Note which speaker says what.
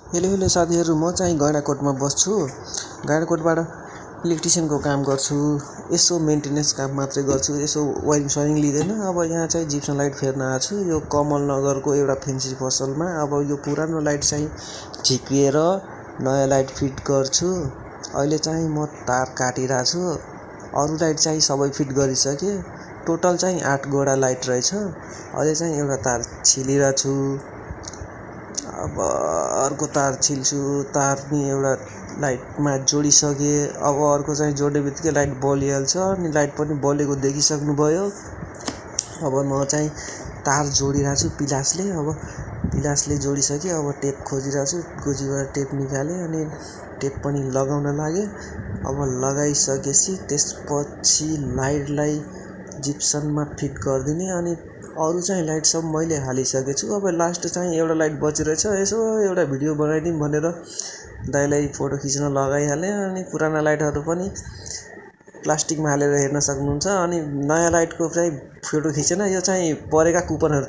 Speaker 1: Hello hello साथीहरू, म चाहिँ गैँडाकोटमा बस्छु। गैँडाकोटबाट इलेक्ट्रिसियनको काम गर्छु। यसो मेन्टेनेन्स काम मात्रै गर्छु, यसो वायरिङ सयरिङ लिँदैन। अब यहाँ चाहिँ जिप्सन लाइट फेर्न आएको छु, यो कमलनगरको एउटा फेन्सी पसलमा। अब यो पुरानो लाइट चाहिँ झिक्रिएर नयाँ लाइट फिट गर्छु। अहिले चाहिँ म तार काटिरहेको छु, अरू लाइट चाहिँ सबै फिट गरिसकेँ। टोटल चाहिँ 8 गोडा लाइट रहेछ। अहिले चाहिँ एउटा तार छिलिरहेको छु। अब अर्को तार छिल्छु। तार नि एउटा लाइटमा जोडिसकेँ। अब अर्को चाहिँ जोड्ने बित्तिकै लाइट बलिहाल्छ, अनि लाइट पनि बलेको देखिसक्नुभयो। अब म चाहिँ तार जोडिरहेको छु पिलासले। अब पिलासले जोडिसकेँ। अब टेप खोजिरहेको छु, गोजीबाट टेप निकालेँ अनि टेप पनि लगाउन लागेँ। अब लगाइसकेपछि त्यसपछि लाइटलाई जिप्सनमा फिट गरिदिने। अनि अरू चाहिँ लाइट सब मैले हालिसकेको छु। अब लास्ट चाहिँ एउटा लाइट बचिरहेछ, यसो एउटा भिडियो बनाइदिउँ भनेर दाइलाई फोटो खिच्न लगाइहालेँ। अनि पुराना लाइटहरू पनि प्लास्टिकमा हालेर हेर्न सक्नुहुन्छ। अनि नयाँ लाइटको चाहिँ फोटो खिचेन, यो चाहिँ परेका कुपनहरू